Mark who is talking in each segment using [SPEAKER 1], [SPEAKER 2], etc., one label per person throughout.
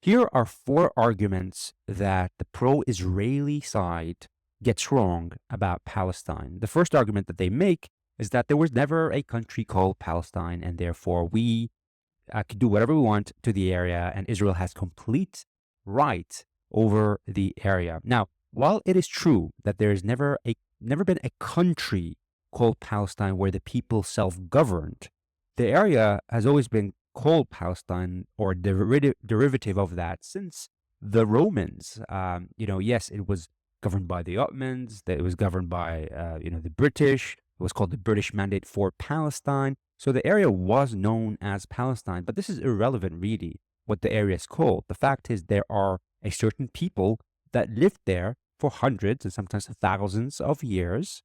[SPEAKER 1] Here are four arguments that the pro-Israeli side gets wrong about Palestine. The first argument that they make is that there was never a country called Palestine, and therefore we could do whatever we want to the area, and Israel has complete right over the area. Now, while it is true that there has never been a country called Palestine where the people self-governed, the area has always been called Palestine or a derivative of that since the Romans. Yes, it was governed by the Ottomans, that it was governed by the British. It was called the British Mandate for Palestine. So the area was known as Palestine, but this is irrelevant really what the area is called. The fact is there are a certain people that lived there for hundreds and sometimes thousands of years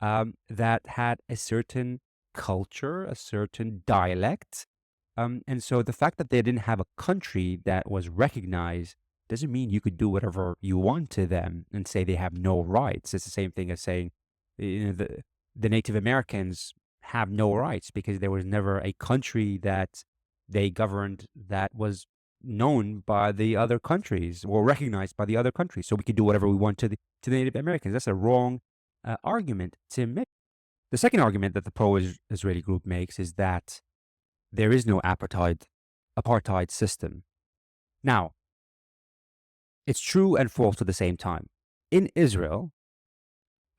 [SPEAKER 1] that had a certain culture, a certain dialect. And so the fact that they didn't have a country that was recognized doesn't mean you could do whatever you want to them and say they have no rights. It's the same thing as saying the Native Americans have no rights because there was never a country that they governed that was known by the other countries or recognized by the other countries. So we could do whatever we want to the Native Americans. That's a wrong argument to make. The second argument that the pro-Israeli group makes is that there is no apartheid system. Now, it's true and false at the same time. In Israel,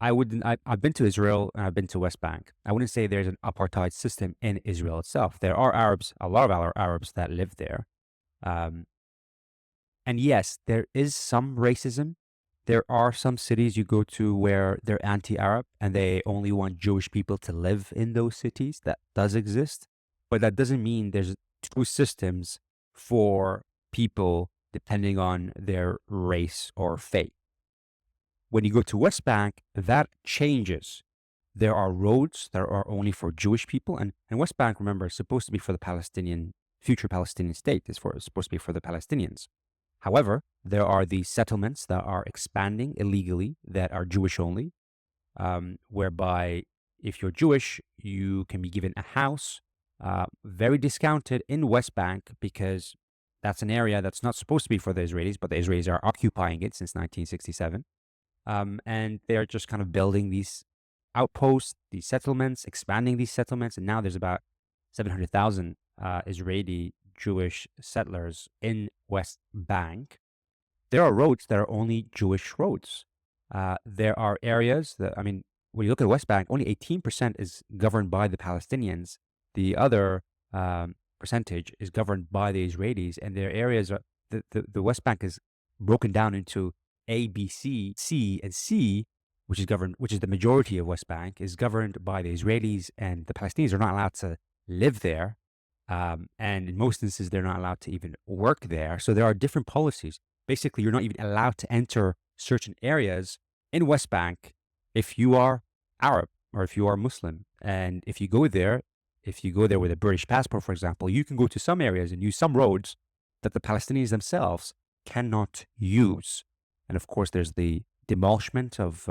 [SPEAKER 1] I've been to Israel and I've been to West Bank. I wouldn't say there's an apartheid system in Israel itself. There are Arabs, a lot of our Arabs that live there. And yes, there is some racism. There are some cities you go to where they're anti-Arab and they only want Jewish people to live in those cities. That does exist. But that doesn't mean there's two systems for people depending on their race or faith. When you go to West Bank, that changes. There are roads that are only for Jewish people. And West Bank, remember, is supposed to be for the future Palestinian state. It's supposed to be for the Palestinians. However, there are these settlements that are expanding illegally that are Jewish only, whereby if you're Jewish, you can be given a house, very discounted in West Bank because that's an area that's not supposed to be for the Israelis, but the Israelis are occupying it since 1967. And they're just kind of building these outposts, these settlements, expanding these settlements. And now there's about 700,000 Israeli Jewish settlers in West Bank. There are roads that are only Jewish roads. There are areas that, when you look at West Bank, only 18% is governed by the Palestinians. The other percentage is governed by the Israelis. And there are areas, the West Bank is broken down into A, B, C, and C, which is the majority of West Bank, is governed by the Israelis, and the Palestinians are not allowed to live there. And in most instances, they're not allowed to even work there. So there are different policies. Basically, you're not even allowed to enter certain areas in West Bank if you are Arab or if you are Muslim. And if you go there with a British passport, for example, you can go to some areas and use some roads that the Palestinians themselves cannot use. And of course, there's the demolishment of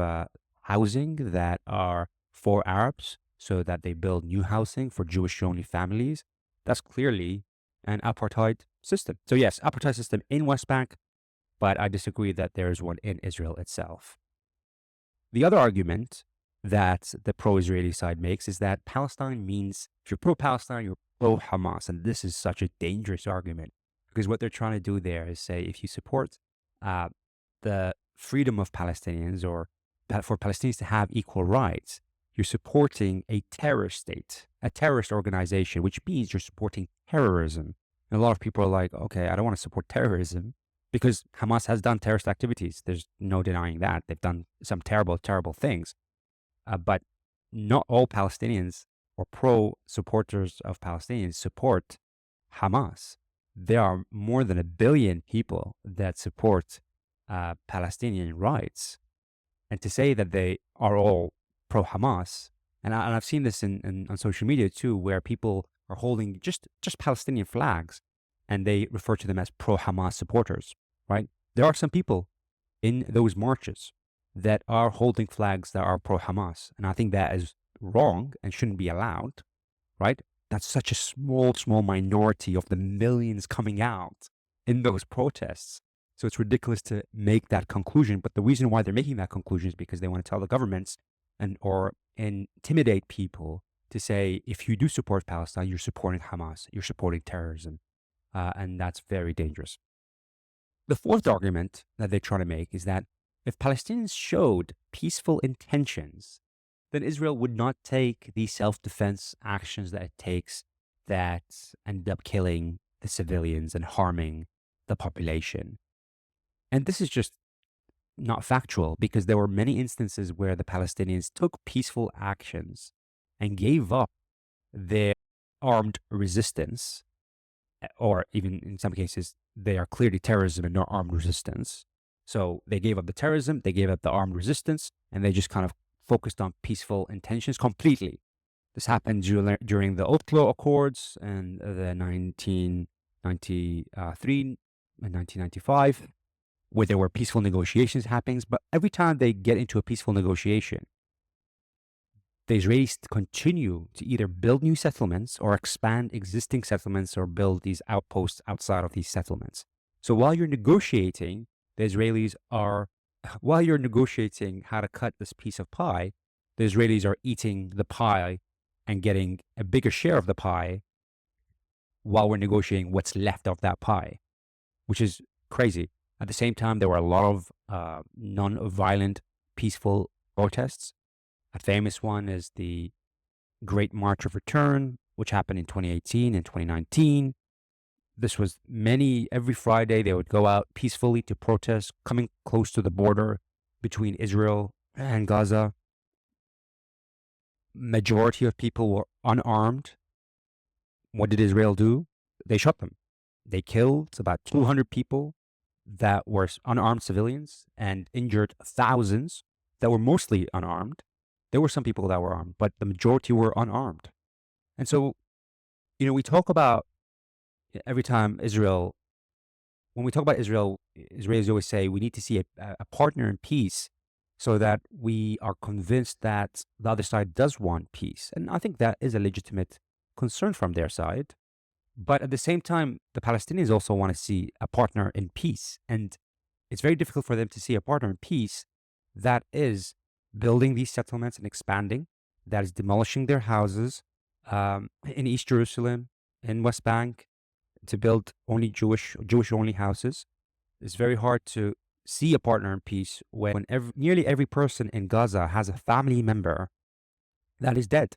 [SPEAKER 1] housing that are for Arabs so that they build new housing for Jewish-only families. That's clearly an apartheid system. So yes, apartheid system in West Bank, but I disagree that there is one in Israel itself. The other argument that the pro-Israeli side makes is that Palestine means, if you're pro-Palestine, you're pro-Hamas. And this is such a dangerous argument because what they're trying to do there is say, if you support the freedom of Palestinians or for Palestinians to have equal rights, you're supporting a terrorist state, a terrorist organization, which means you're supporting terrorism. And a lot of people are like, okay, I don't want to support terrorism because Hamas has done terrorist activities. There's no denying that. They've done some terrible, terrible things. But not all Palestinians or pro-supporters of Palestinians support Hamas. There are more than 1 billion people that support Palestinian rights. And to say that they are all pro-Hamas, and I've seen this on social media too, where people are holding just Palestinian flags and they refer to them as pro-Hamas supporters, right? There are some people in those marches that are holding flags that are pro-Hamas. And I think that is wrong and shouldn't be allowed, right? That's such a small minority of the millions coming out in those protests. So it's ridiculous to make that conclusion. But the reason why they're making that conclusion is because they want to tell the governments or intimidate people to say, if you do support Palestine, you're supporting Hamas, you're supporting terrorism. And that's very dangerous. The fourth argument that they try to make is that if Palestinians showed peaceful intentions, then Israel would not take these self-defense actions that it takes that end up killing the civilians and harming the population. And this is just not factual, because there were many instances where the Palestinians took peaceful actions and gave up their armed resistance, or even in some cases, they are clearly terrorism and not armed resistance. So they gave up the terrorism, they gave up the armed resistance, and they just kind of focused on peaceful intentions completely. This happened during the Oslo Accords and the 1993 and 1995, where there were peaceful negotiations happening. But every time they get into a peaceful negotiation, the Israelis continue to either build new settlements or expand existing settlements or build these outposts outside of these settlements. So while you're negotiating, while you're negotiating how to cut this piece of pie, the Israelis are eating the pie and getting a bigger share of the pie while we're negotiating what's left of that pie, which is crazy. At the same time, there were a lot of non-violent, peaceful protests. A famous one is the Great March of Return, which happened in 2018 and 2019. This was every Friday they would go out peacefully to protest, coming close to the border between Israel and Gaza. Majority of people were unarmed. What did Israel do? They shot them. They killed about 200 people that were unarmed civilians and injured thousands that were mostly unarmed. There were some people that were armed, but the majority were unarmed. And so, we talk about every time when we talk about Israel, Israelis always say we need to see a partner in peace so that we are convinced that the other side does want peace. And I think that is a legitimate concern from their side. But at the same time, the Palestinians also want to see a partner in peace. And it's very difficult for them to see a partner in peace that is building these settlements and expanding, that is demolishing their houses in East Jerusalem, in West Bank, to build only Jewish-only houses. It's very hard to see a partner in peace when nearly every person in Gaza has a family member that is dead.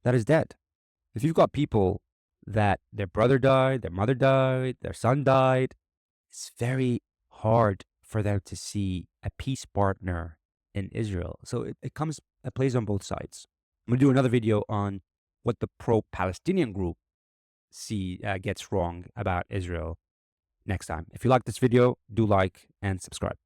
[SPEAKER 1] That is dead. If you've got people that their brother died, their mother died, their son died, it's very hard for them to see a peace partner in Israel. So it plays on both sides. I'm going to do another video on what the pro-Palestinian group gets wrong about Israel next time. If you like this video, do like and subscribe.